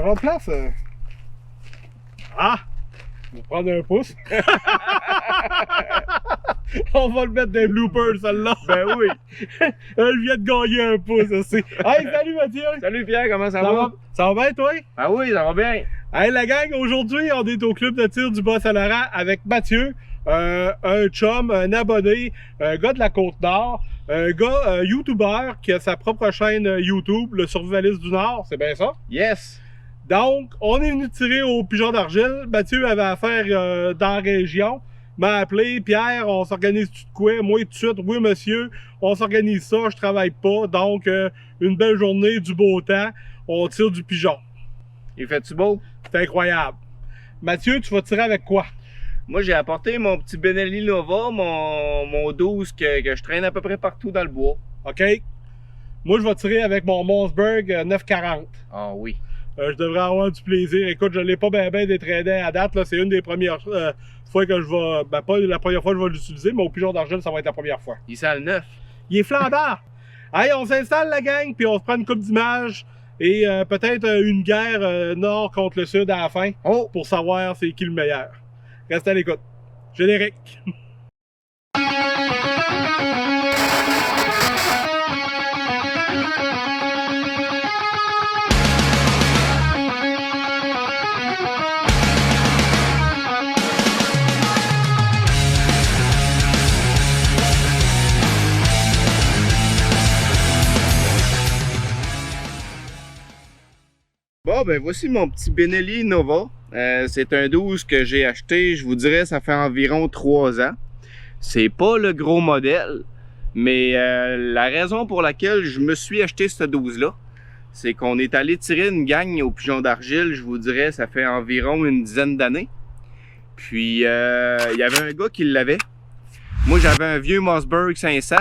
changement de place. Ah! On va prendre un pouce. On va le mettre des bloopers, celle-là. Ben oui. Elle vient de gagner un pouce aussi. Hey, salut Mathieu! Salut Pierre, comment ça va? Ça va bien, toi? Ah oui, ça va bien. Hey, la gang, aujourd'hui, on est au club de tir du Bas-Saint-Laurent avec Mathieu, un chum, un abonné, un gars de la Côte-Nord, un gars YouTuber qui a sa propre chaîne YouTube, le Survivaliste du Nord, c'est bien ça? Yes. Donc, on est venu tirer au pigeon d'argile. Mathieu avait affaire dans la région. M'a appelé, Pierre, on s'organise tout de quoi? Moi, tout de suite, oui, monsieur, on s'organise ça, je travaille pas. Donc, une belle journée, du beau temps, on tire du pigeon. Il fait-tu beau? C'est incroyable. Mathieu, tu vas tirer avec quoi? Moi, j'ai apporté mon petit Benelli Nova, mon 12 que je traîne à peu près partout dans le bois. OK. Moi, je vais tirer avec mon Mossberg 940. Ah oui. Je devrais avoir du plaisir. Écoute, je ne l'ai pas bien détraîné à date. C'est une des premières fois que je vais... Ben, pas la première fois que je vais l'utiliser, mais au pigeon d'argile, ça va être la première fois. Il sent le neuf. Il est flambant. Allez, on s'installe, la gang, puis on se prend une coupe d'images et peut-être une guerre nord contre le sud à la fin pour savoir c'est qui le meilleur. Restez à l'écoute. Générique. Bon, ben voici mon petit Benelli Nova. C'est un 12 que j'ai acheté, je vous dirais, ça fait environ 3 ans. C'est pas le gros modèle, mais la raison pour laquelle je me suis acheté ce 12-là, c'est qu'on est allé tirer une gang au pigeon d'argile, je vous dirais, ça fait environ une dizaine d'années. Puis, il y avait un gars qui l'avait. Moi, j'avais un vieux Mossberg 500.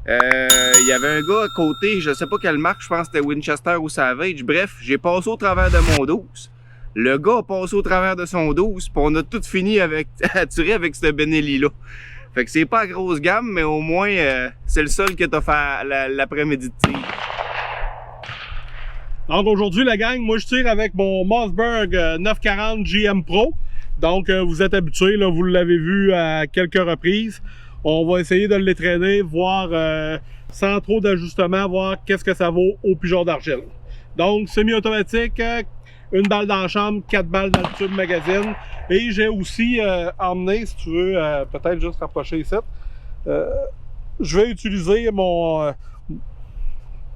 Il y avait un gars à côté, je sais pas quelle marque, je pense que c'était Winchester ou Savage. Bref, j'ai passé au travers de mon 12. Le gars a passé au travers de son 12, puis on a tout fini à tirer avec ce Benelli-là. Fait que c'est pas à grosse gamme, mais au moins, c'est le seul que t'as fait l'après-midi de tir. Donc aujourd'hui, la gang, moi je tire avec mon Mossberg 940 GM Pro. Donc vous êtes habitués, là, vous l'avez vu à quelques reprises. On va essayer de l'étraîner, voir sans trop d'ajustements, voir qu'est-ce que ça vaut au pigeon d'argile. Donc semi-automatique, une balle dans la chambre, 4 balles dans le tube magazine. Et j'ai aussi emmené, si tu veux, peut-être juste rapprocher ici. Je vais utiliser mon...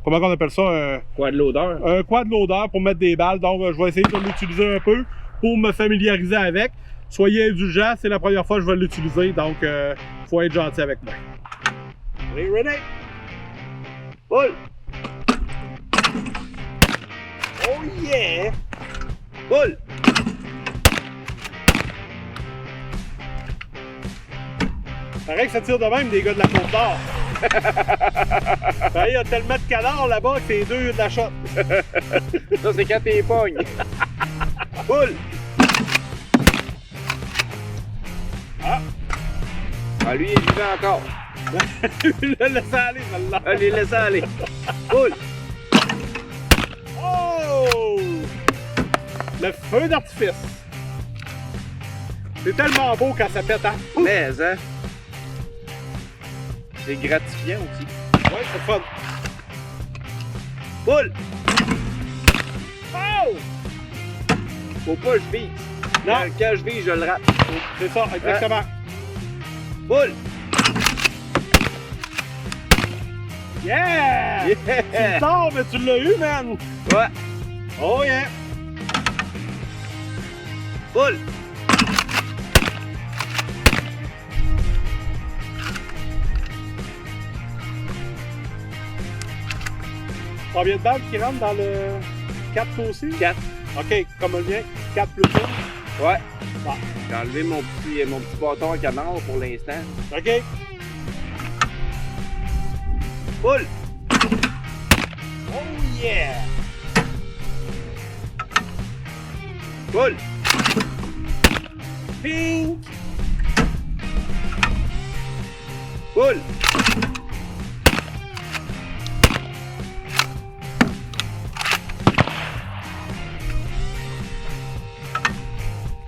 comment on appelle ça? Un quad loader. Un quad loader pour mettre des balles. Donc je vais essayer de l'utiliser un peu pour me familiariser avec. Soyez indulgents, c'est la première fois que je vais l'utiliser, donc faut être gentil avec moi. Allez, ready? Pull! Oh yeah! Pull! Pareil que ça tire de même des gars de la Côte-Nord. Il y a tellement de canards là-bas que c'est deux de la shot. Ça, c'est quand t'es pognes. Pull! Ah, lui, il est vivant encore. Laissez aller, celle-là. Allez, laissez aller. Pull! Oh! Le feu d'artifice. C'est tellement beau quand ça pète, hein? Mais, hein? C'est gratifiant aussi. Ouais, c'est fun. Pull! Oh! Faut pas que je vise. Non. Quand je vise, je le rate. C'est ça, exactement. Pull! Yeah! Yeah! Tu le sors, mais tu l'as eu, man! Ouais! Oh yeah! Pull! Combien de balles qui rentrent dans le 4 aussi? 4. OK, comme le mien, 4 plus 1. Ouais. Bon. J'ai enlevé mon petit bâton à canard pour l'instant. OK. Pull! Oh yeah! Pull! Pink! Pull!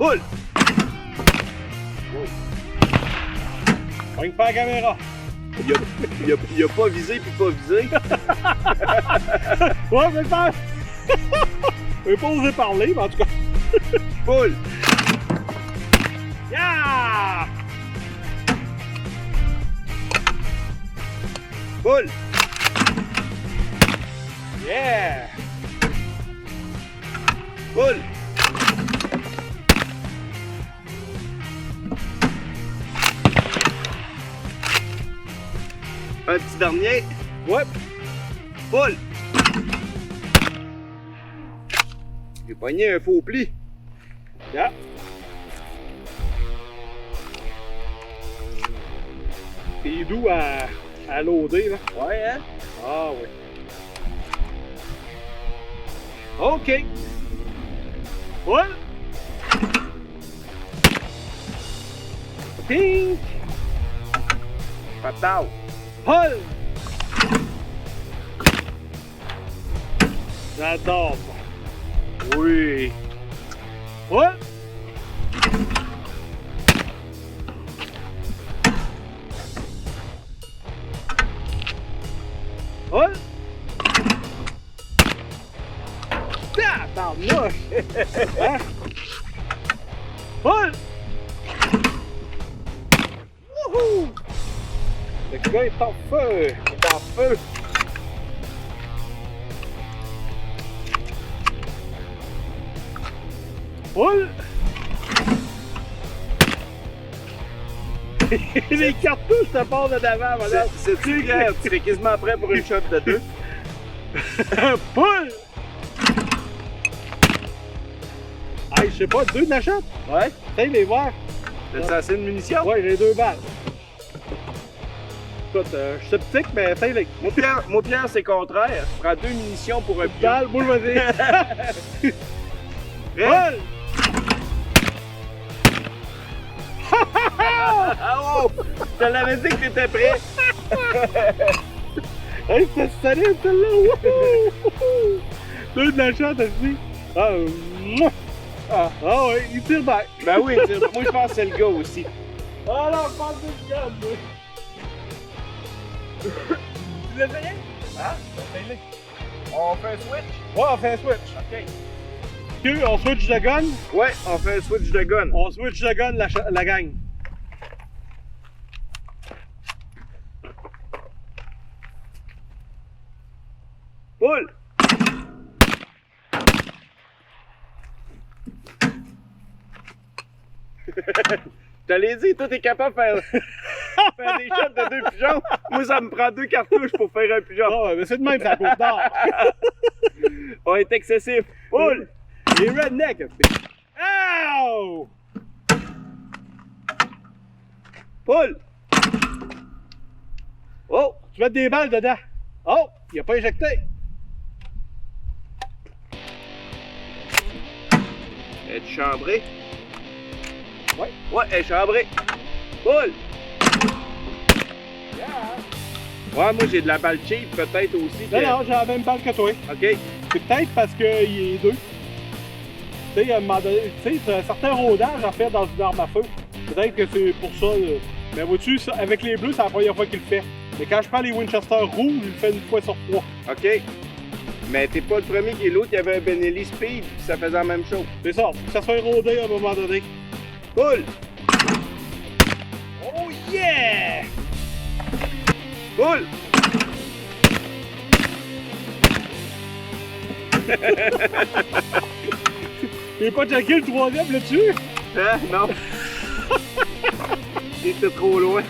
Pull! Pogne pas la caméra. Il a pas visé puis pas visé. Ouais, mais pas. Je vais pas oser parler, mais en tout cas. Pull! Yeah! Pull! Yeah! Pull! Un petit dernier. Ouais. Pull! J'ai pogné un faux pli. Yeah. T'es doux à loader, là. Ouais, hein? Ah oui. OK. Ouais. Pink. Patal. Paul. J'adore ça. Oui. Ouais. Ouais. Tabarnouche! Hein? Ouais. Wouhou! Le gars est en feu! Il est en feu. Ouais! Les cartouches te partent de devant, madame! C'est-tu grave? Tu serais quasiment prêt pour une shot de 2. Poule! Hey, je sais pas, 2 n'achète? Ouais? T'as les voir? T'as assez de munitions? Ouais, j'ai 2 balles. Écoute, je suis sceptique, mais t'as les. Moi, Pierre, c'est contraire. Tu prends 2 munitions pour un pion. Balle, boule, vas-y! Prêt? Poule! Ah oh! Je te l'avais dit que t'étais prêt. Hey, c'était solide, celle-là! Wouhou! 2 n'achète, aussi. Ah, mouah! Ah ouais, il tire back. Ben oui, moi je pense que c'est le gars aussi. Ah non, je pense que c'est le gars, moi. Tu l'as essayé? Hein? Essaye-le. On fait un switch? Ouais, on fait un switch. Ok. Que, on switch de gun? Ouais, on fait un switch de gun. On switch de gun, la gang. Pull! Je te l'ai dit, toi t'es capable de faire des shots de 2 pigeons. Moi ça me prend 2 cartouches pour faire un pigeon. Ah ouais, mais c'est de même, ça coûte d'or. On est excessif. Pull! Les rednecks. Ow! Pull! Oh! Tu mets des balles dedans. Oh, il a pas éjecté. Es-tu chambré? Ouais. Ouais, elle est chambrée. Pull! Yeah. Ouais, moi j'ai de la balle cheap peut-être aussi. Non, non, j'ai la même balle que toi. Ok. C'est peut-être parce qu'il est 2. Tu sais, à un moment donné, tu sais, t'as un certain rodage à faire dans une arme à feu. Peut-être que c'est pour ça. Là. Mais vois-tu, avec les bleus, c'est la première fois qu'il le fait. Mais quand je prends les Winchester rouges, il le fait 1 fois sur 3. Ok. Mais t'es pas le premier qui est l'autre, il y avait un Benelli Speed, puis ça faisait la même chose. C'est ça, faut que ça soit rodé à un moment donné. Pull! Oh yeah! Pull! J'ai pas checké le 3e là-dessus? Hein? Non. T'étais trop loin.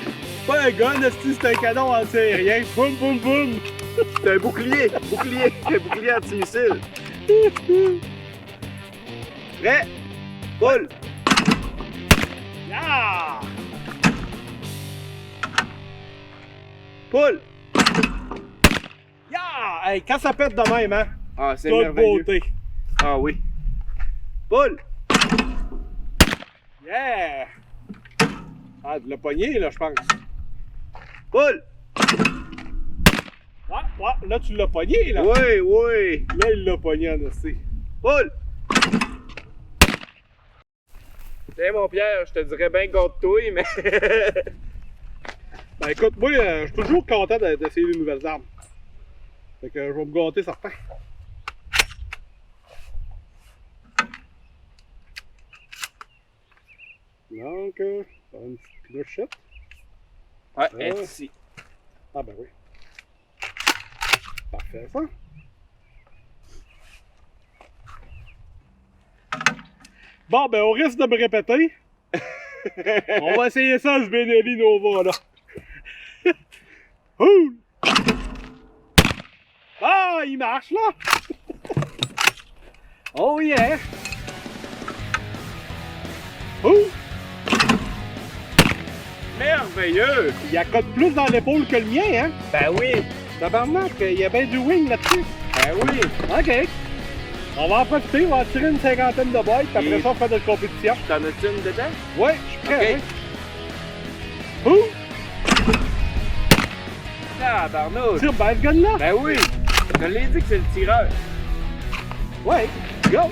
Pas un gun, c'est un canon anti-aérien. Boum, boum, boum! C'est un bouclier. Un bouclier anti-missile. Prêt? Pull! Yeah! Pull! Yeah! Hey, quand ça pète de même, hein? Ah, c'est Toute merveilleux. beauté. Ah oui. Pull! Yeah! Ah, de la poignée, là, je pense. Pull! Ouais, là, tu l'as pogné, là. Oui, oui. Là, il l'a pogné en aussi. Pull! Tiens, mon Pierre, je te dirais bien gâte-toi, mais. Ben écoute, moi, je suis toujours content d'essayer des nouvelles armes. Fait que je vais me gâter certain. Donc, ça va une petite clochette. Ouais, elle est ici. Ah ben oui. Parfait ça. Bon ben au risque de me répéter, on va essayer ça ce Benelli Nova là. Ouh! Ah, il marche là! Oh yeah! Ouh! Merveilleux! Il accote plus dans l'épaule que le mien, hein? Ben oui! Tabarnak, il y a bien du wing là-dessus. Ben oui! OK. On va en profiter, on va en tirer une cinquantaine de boîtes, puis après Et- ça, on fait notre compétition. T'en as-tu une dedans? Ouais, je suis prêt. OK. Oui. Ouh! Ah, Barnaud! Tire ben ce gun-là. Ben oui! Je te l'ai dit que c'est le tireur. Ouais, go!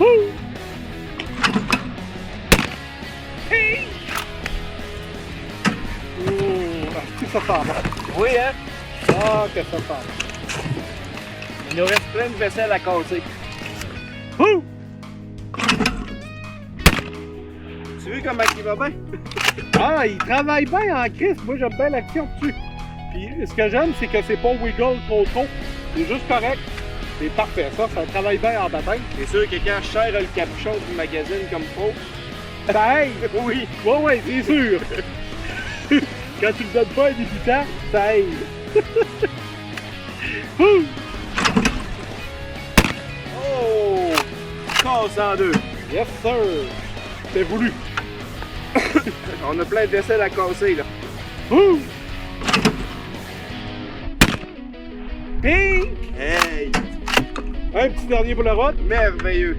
Ouh! Hey! Ouh, ça sent bon. Oui, hein? Ah, que ça sent bon. Il nous reste plein de vaisselle à casser. Ouh! Tu vois comment il va bien? Ah, il travaille bien en crise. Moi, j'aime bien l'action dessus. Puis, ce que j'aime, c'est que c'est pas wiggle trop. C'est juste correct. C'est parfait. Ça travaille bien en bataille. C'est sûr que quand je serre le capuchon du magazine comme faut, Ça aide. oui! Ouais, c'est sûr. Quand tu le donnes pas à un débutant, ça aide. Ouh! Oh! Casse en deux! Yes, sir. C'est voulu. On a plein de vaisselle à casser, là. Ouh! Pink! Hey! Un petit dernier pour la route. Merveilleux!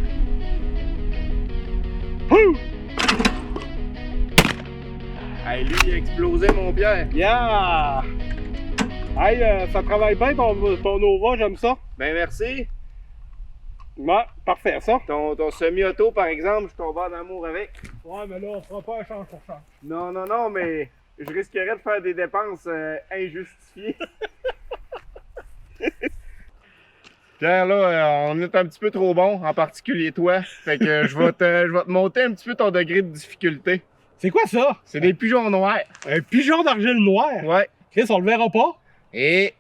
Ouh! Hey, lui, il a explosé, mon Pierre. Yeah! Hey, ça travaille bien ton Nova, j'aime ça. Ben merci. Ouais, parfait ça. Ton semi-auto, par exemple, je tombe en amour avec. Ouais, mais là, on fera pas un change pour change. Non, mais je risquerais de faire des dépenses injustifiées. Pierre, là, on est un petit peu trop bon, en particulier toi. Fait que je vais te monter un petit peu ton degré de difficulté. C'est quoi ça? C'est des pigeons noirs. Un pigeon d'argile noir? Ouais. Chris, on le verra pas. Et.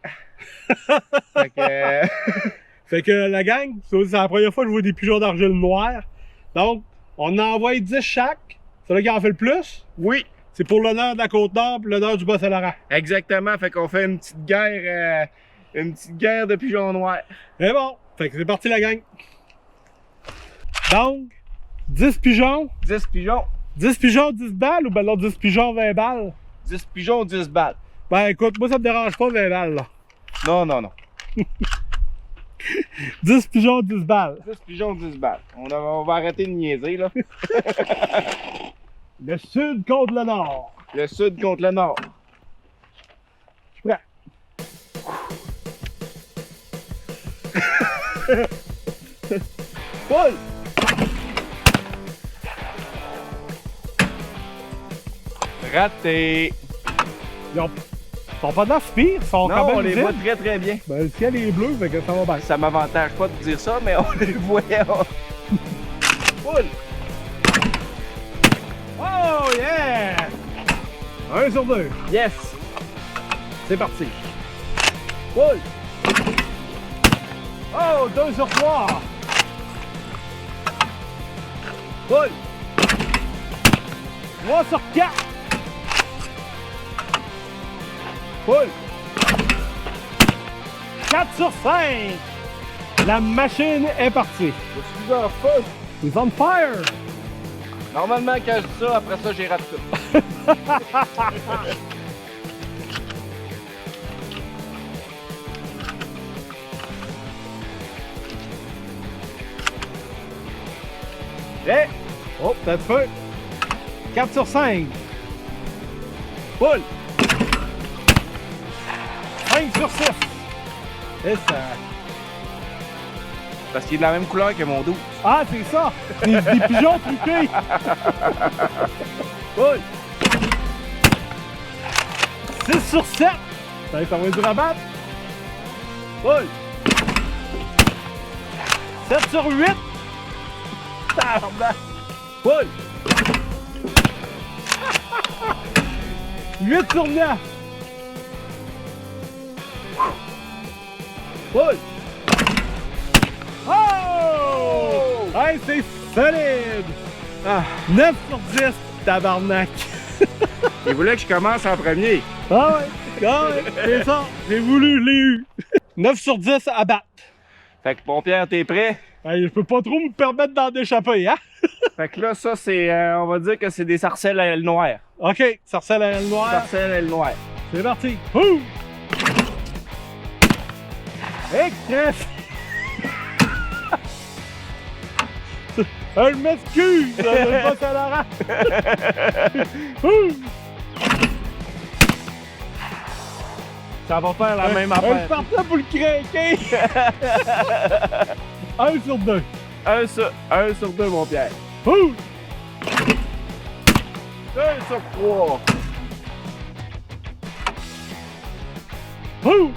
Fait que. Fait que la gang, c'est la première fois que je vois des pigeons d'argile noir. Donc, on en envoie 10 chaque. C'est là qui en fait le plus. Oui, C'est pour l'honneur de la Côte-Nord et l'honneur du Bas-Saint-Laurent. exactement. Fait qu'on fait une petite guerre de pigeons noirs. Mais bon, fait que c'est parti la gang. Donc, 10 pigeons. 10 pigeons. 10 pigeons, 10 balles ou ben non, 10 pigeons, 20 balles? 10 pigeons, 10 balles. Ben écoute, moi ça me dérange pas 20 balles là. Non. 10 pigeons, 10 balles. 10 pigeons, 10 balles. On va arrêter de niaiser, là. Le sud contre le nord. Le sud contre le nord. Je suis prêt. Paul! Raté! Ils sont pas dans ce pire, ils sont quand Non, même on les voit visibles. très bien. Ben le ciel est bleu, fait que ça va bien. Ça m'avantage pas de dire ça, mais on les voyait. Paul! Oh yeah! 1 sur 2. Yes! C'est parti. Paul! Oh, 2 sur 3. Paul! 3 sur 4. Paul! 4 sur 5. La machine est partie. Je suis en feu! He's on fire. Normalement, quand je dis ça, après ça, j'ai raté ça. Eh! Oh, t'as de feu. 4 sur 5. Paul! 5 sur 6. Et ça. Parce qu'il est de la même couleur que mon 12. Ah, c'est ça! Des pigeons truqués! Oui! 6 sur 7! Ça va être dur à battre! Oui! 7 sur 8! Tabarnak! Oui! 8 sur 9! Oui! Oh! Hey, c'est solide! Ah, 9 sur 10, tabarnak! il voulait que je commence en premier. Ah ouais, c'est ça, j'ai voulu, je l'ai eu. 9 sur 10 à battre. Fait que bon Pierre, t'es prêt? Hey, je peux pas trop me permettre d'en échapper, hein? Fait que là, ça, c'est, on va dire que c'est des sarcelles à aile noire. Ok, sarcelle à l'aile noire. Sarcelles à aile noire. C'est parti. Ouh! Hey, Chris! Je m'excuse, je vais pas Saint-Laurent. Ouh! Ça va faire la même Je affaire. partais pour le craquer. 1 sur 2. 1 sur 2, mon Pierre. Ouh! 2 sur 3. Ouh!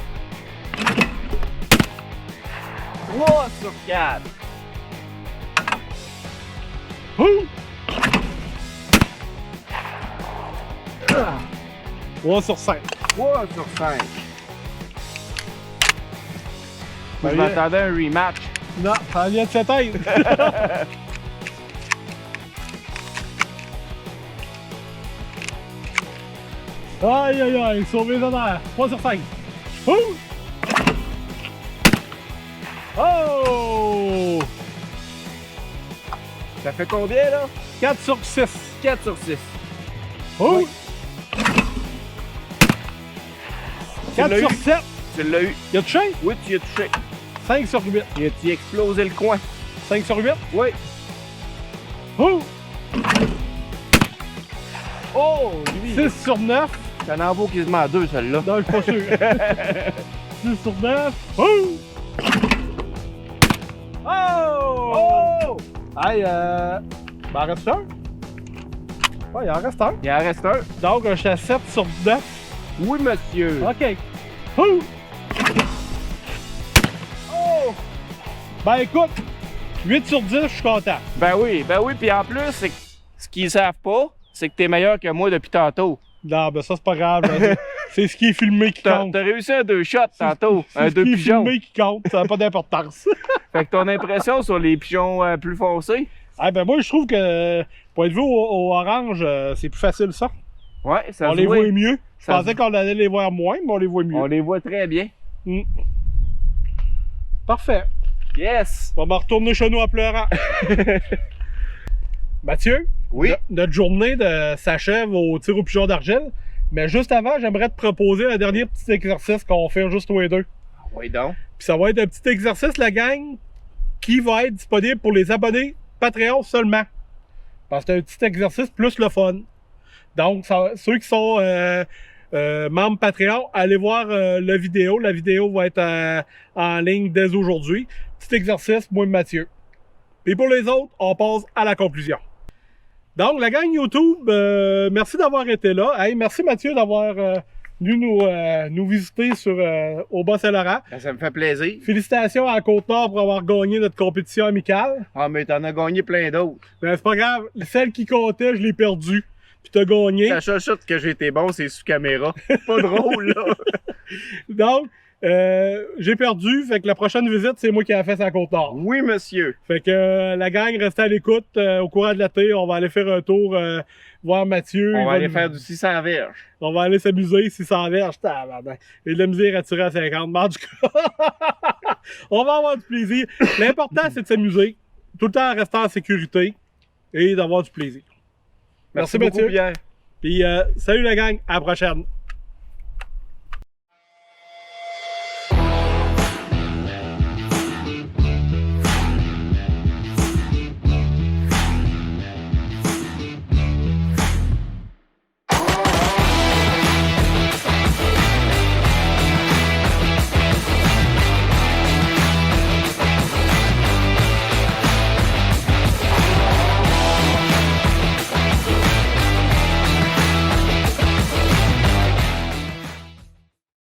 3 sur 4. Ouh! 3 sur 5. 3 sur 5. Ben, Je m'attendais à un rematch. Non, ça vient de s'éteindre. Aïe aïe aïe, sauvé les honneurs. 3 sur 5. Ouh! Oh! Ça fait combien, là? 4 sur 6. 4 sur 6. Oh! Oui. 4 l'as sur eu. 7. Tu l'as eu. Il a touché? Oui, tu y as touché. 5 sur 8. Tu as explosé le coin. 5 sur 8. Oui. Oh! Oh, lui. 6 sur 9. Ça en vaut quasiment 2, celle-là. Non, je suis pas sûr. 6 sur 9. Oh! Oh! Oh! Hey, ben, il en reste un. Ouais, il en reste un. Il en reste un. Donc, je suis à 7 sur 9. Oui, monsieur. OK. Oh! Oh! Ben, écoute, 8 sur 10, je suis content. Ben oui, puis en plus, c'est que ce qu'ils savent pas, c'est que t'es meilleur que moi depuis tantôt. Non, ben ça, c'est pas grave. C'est ce qui est filmé qui T'as compte. réussi un 2 shots tantôt, un C'est ce 2 qui est pigeons. filmé qui compte, ça n'a pas d'importance. Fait que ton impression sur les pigeons plus foncés? Ah, ben, moi, je trouve que, point de vue au orange, c'est plus facile, ça. Ouais, ça On se les voit. voit mieux. Je Ça pensais se- qu'on allait les voir moins, mais on les voit mieux. On les voit très bien. Parfait. Yes! On va me retourner chez nous en pleurant. Mathieu, Oui. notre journée s'achève au tir au pigeon d'argile. Mais juste avant, j'aimerais te proposer un dernier petit exercice qu'on fait juste tous les deux. Oui donc. Puis ça va être un petit exercice, la gang, qui va être disponible pour les abonnés Patreon seulement. Parce que c'est un petit exercice plus le fun. Donc, ceux qui sont membres Patreon, allez voir la vidéo. La vidéo va être en ligne dès aujourd'hui. Petit exercice, moi et Mathieu. Et pour les autres, on passe à la conclusion. Donc, la gang YouTube, merci d'avoir été là. Hey, merci Mathieu d'avoir venu nous visiter au Bas-Saint-Laurent. Ben, ça me fait plaisir. Félicitations à Côte-Nord pour avoir gagné notre compétition amicale. Ah, mais t'en as gagné plein d'autres. Ben, c'est pas grave, celle qui comptait, je l'ai perdue. Puis t'as gagné. La seule chose que j'ai été bon, c'est sous caméra. Pas drôle, là. Donc, j'ai perdu, fait que la prochaine visite, c'est moi qui ai fait sa Côte-Nord. Oui, monsieur. Fait que la gang, restez à l'écoute. Au courant de l'été, on va aller faire un tour, voir Mathieu. On Il va aller nous- faire du 600 verges. On va aller s'amuser, 600 verges. Tabarnak. Et de la misère à tirer à 50. Mais en tout cas, on va avoir du plaisir. L'important, c'est de s'amuser, tout le temps en restant en sécurité et d'avoir du plaisir. Merci, beaucoup, Mathieu. Pierre. Puis salut la gang, à la prochaine.